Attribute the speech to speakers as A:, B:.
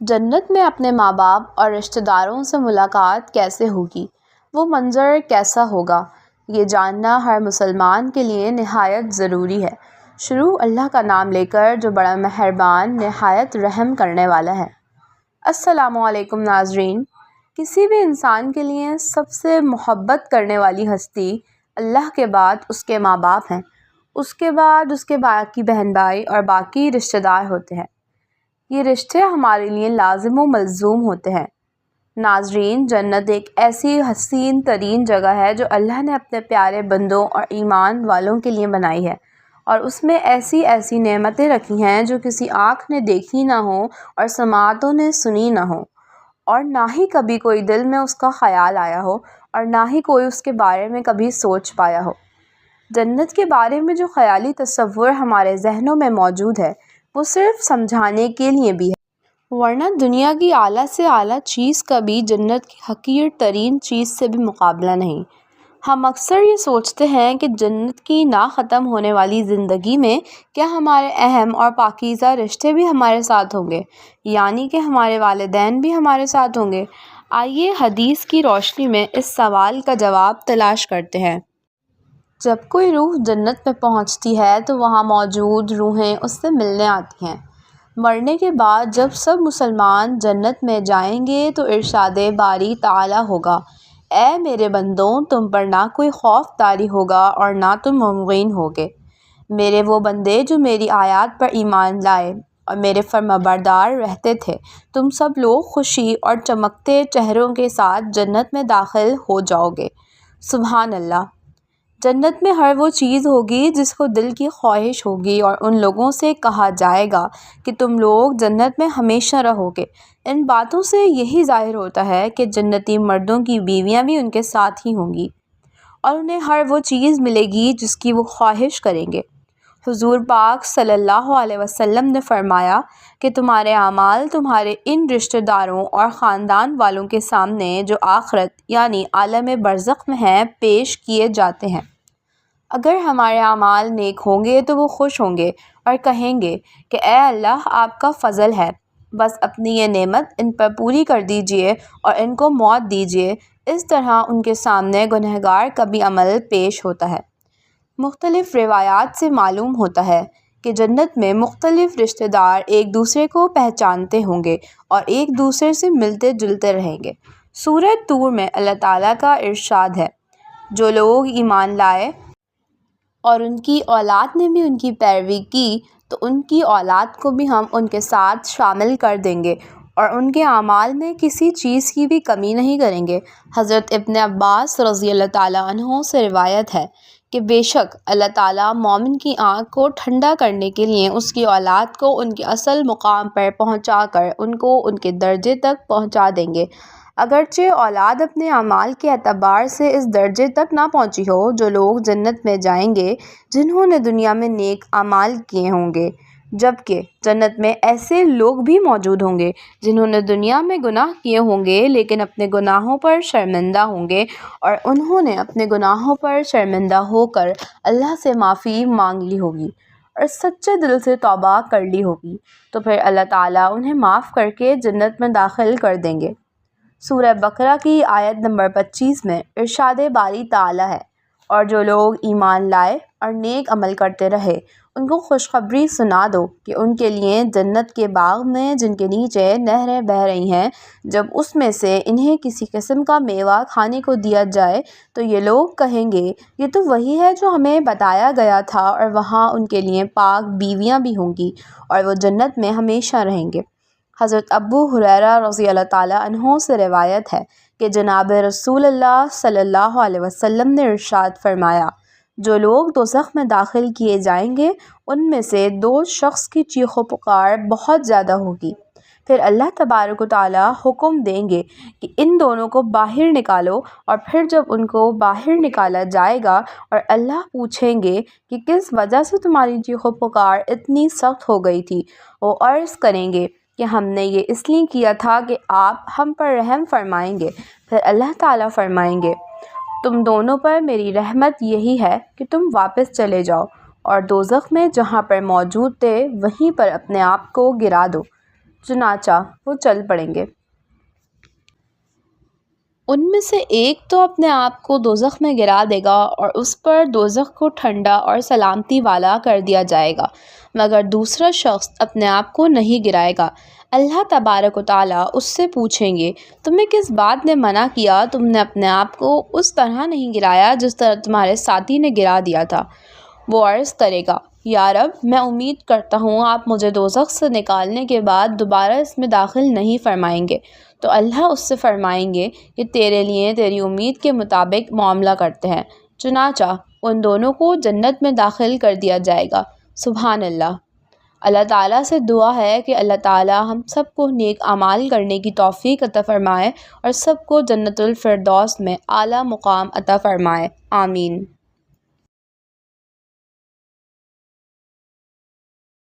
A: جنت میں اپنے ماں باپ اور رشتہ داروں سے ملاقات کیسے ہوگی، وہ منظر کیسا ہوگا، یہ جاننا ہر مسلمان کے لیے نہایت ضروری ہے۔ شروع اللہ کا نام لے کر جو بڑا مہربان نہایت رحم کرنے والا ہے۔ السلام علیکم ناظرین، کسی بھی انسان کے لیے سب سے محبت کرنے والی ہستی اللہ کے بعد اس کے ماں باپ ہیں، اس کے بعد اس کے باقی بہن بھائی اور باقی رشتہ دار ہوتے ہیں۔ یہ رشتے ہمارے لیے لازم و ملزوم ہوتے ہیں۔ ناظرین، جنت ایک ایسی حسین ترین جگہ ہے جو اللہ نے اپنے پیارے بندوں اور ایمان والوں کے لیے بنائی ہے، اور اس میں ایسی ایسی نعمتیں رکھی ہیں جو کسی آنکھ نے دیکھی نہ ہوں اور سماعتوں نے سنی نہ ہوں، اور نہ ہی کبھی کوئی دل میں اس کا خیال آیا ہو، اور نہ ہی کوئی اس کے بارے میں کبھی سوچ پایا ہو۔ جنت کے بارے میں جو خیالی تصور ہمارے ذہنوں میں موجود ہے، وہ صرف سمجھانے کے لیے بھی ہے، ورنہ دنیا کی اعلیٰ سے اعلیٰ چیز کا بھی جنت کی حقیر ترین چیز سے بھی مقابلہ نہیں۔ ہم اکثر یہ سوچتے ہیں کہ جنت کی نہ ختم ہونے والی زندگی میں کیا ہمارے اہم اور پاکیزہ رشتے بھی ہمارے ساتھ ہوں گے، یعنی کہ ہمارے والدین بھی ہمارے ساتھ ہوں گے۔ آئیے حدیث کی روشنی میں اس سوال کا جواب تلاش کرتے ہیں۔ جب کوئی روح جنت میں پہنچتی ہے تو وہاں موجود روحیں اس سے ملنے آتی ہیں۔ مرنے کے بعد جب سب مسلمان جنت میں جائیں گے تو ارشاد باری تعالیٰ ہوگا، اے میرے بندوں، تم پر نہ کوئی خوف طاری ہوگا اور نہ تم غمگین ہوگے۔ میرے وہ بندے جو میری آیات پر ایمان لائے اور میرے فرمانبردار رہتے تھے، تم سب لوگ خوشی اور چمکتے چہروں کے ساتھ جنت میں داخل ہو جاؤ گے۔ سبحان اللہ۔ جنت میں ہر وہ چیز ہوگی جس کو دل کی خواہش ہوگی، اور ان لوگوں سے کہا جائے گا کہ تم لوگ جنت میں ہمیشہ رہو گے۔ ان باتوں سے یہی ظاہر ہوتا ہے کہ جنتی مردوں کی بیویاں بھی ان کے ساتھ ہی ہوں گی، اور انہیں ہر وہ چیز ملے گی جس کی وہ خواہش کریں گے۔ حضور پاک صلی اللہ علیہ وسلم نے فرمایا کہ تمہارے اعمال تمہارے ان رشتہ داروں اور خاندان والوں کے سامنے جو آخرت یعنی عالم برزخ میں ہیں پیش کیے جاتے ہیں۔ اگر ہمارے اعمال نیک ہوں گے تو وہ خوش ہوں گے اور کہیں گے کہ اے اللہ، آپ کا فضل ہے، بس اپنی یہ نعمت ان پر پوری کر دیجئے اور ان کو موت دیجئے۔ اس طرح ان کے سامنے گنہگار کا بھی عمل پیش ہوتا ہے۔ مختلف روایات سے معلوم ہوتا ہے کہ جنت میں مختلف رشتہ دار ایک دوسرے کو پہچانتے ہوں گے اور ایک دوسرے سے ملتے جلتے رہیں گے۔ سورہ طور میں اللہ تعالیٰ کا ارشاد ہے، جو لوگ ایمان لائے اور ان کی اولاد نے بھی ان کی پیروی کی تو ان کی اولاد کو بھی ہم ان کے ساتھ شامل کر دیں گے اور ان کے اعمال میں کسی چیز کی بھی کمی نہیں کریں گے۔ حضرت ابن عباس رضی اللہ تعالیٰ عنہ سے روایت ہے کہ بے شک اللہ تعالیٰ مومن کی آنکھ کو ٹھنڈا کرنے کے لیے اس کی اولاد کو ان کے اصل مقام پر پہنچا کر ان کو ان کے درجے تک پہنچا دیں گے، اگرچہ اولاد اپنے اعمال کے اعتبار سے اس درجے تک نہ پہنچی ہو۔ جو لوگ جنت میں جائیں گے جنہوں نے دنیا میں نیک اعمال کیے ہوں گے، جبکہ جنت میں ایسے لوگ بھی موجود ہوں گے جنہوں نے دنیا میں گناہ کیے ہوں گے لیکن اپنے گناہوں پر شرمندہ ہوں گے، اور انہوں نے اپنے گناہوں پر شرمندہ ہو کر اللہ سے معافی مانگ لی ہوگی اور سچے دل سے توبہ کر لی ہوگی، تو پھر اللہ تعالیٰ انہیں معاف کر کے جنت میں داخل کر دیں گے۔ سورہ بقرہ کی آیت نمبر 25 میں ارشاد باری تعالیٰ ہے، اور جو لوگ ایمان لائے اور نیک عمل کرتے رہے ان کو خوشخبری سنا دو کہ ان کے لیے جنت کے باغ میں جن کے نیچے نہریں بہہ رہی ہیں، جب اس میں سے انہیں کسی قسم کا میوہ کھانے کو دیا جائے تو یہ لوگ کہیں گے یہ تو وہی ہے جو ہمیں بتایا گیا تھا، اور وہاں ان کے لیے پاک بیویاں بھی ہوں گی اور وہ جنت میں ہمیشہ رہیں گے۔ حضرت ابو ہریرہ رضی اللہ تعالیٰ عنہ سے روایت ہے کہ جناب رسول اللہ صلی اللہ علیہ وسلم نے ارشاد فرمایا، جو لوگ دوزخ میں داخل کیے جائیں گے ان میں سے دو شخص کی چیخ و پکار بہت زیادہ ہوگی، پھر اللہ تبارک و تعالیٰ حکم دیں گے کہ ان دونوں کو باہر نکالو، اور پھر جب ان کو باہر نکالا جائے گا اور اللہ پوچھیں گے کہ کس وجہ سے تمہاری چیخ و پکار اتنی سخت ہو گئی تھی، وہ عرض کریں گے کہ ہم نے یہ اس لیے کیا تھا کہ آپ ہم پر رحم فرمائیں گے۔ پھر اللہ تعالیٰ فرمائیں گے، تم دونوں پر میری رحمت یہی ہے کہ تم واپس چلے جاؤ اور دوزخ میں جہاں پر موجود تھے وہیں پر اپنے آپ کو گرا دو۔ چنانچہ وہ چل پڑیں گے۔ ان میں سے ایک تو اپنے آپ کو دوزخ میں گرا دے گا اور اس پر دوزخ کو ٹھنڈا اور سلامتی والا کر دیا جائے گا، مگر دوسرا شخص اپنے آپ کو نہیں گرائے گا۔ اللہ تبارک و تعالیٰ اس سے پوچھیں گے، تمہیں کس بات نے منع کیا؟ تم نے اپنے آپ کو اس طرح نہیں گرایا جس طرح تمہارے ساتھی نے گرا دیا تھا۔ وہ عرض کرے گا، یا رب، میں امید کرتا ہوں آپ مجھے دوزخ سے نکالنے کے بعد دوبارہ اس میں داخل نہیں فرمائیں گے۔ تو اللہ اس سے فرمائیں گے کہ تیرے لیے تیری امید کے مطابق معاملہ کرتے ہیں۔ چنانچہ ان دونوں کو جنت میں داخل کر دیا جائے گا۔ سبحان اللہ۔ اللہ تعالیٰ سے دعا ہے کہ اللہ تعالیٰ ہم سب کو نیک اعمال کرنے کی توفیق عطا فرمائے اور سب کو جنت الفردوس میں اعلیٰ مقام عطا فرمائے۔ آمین۔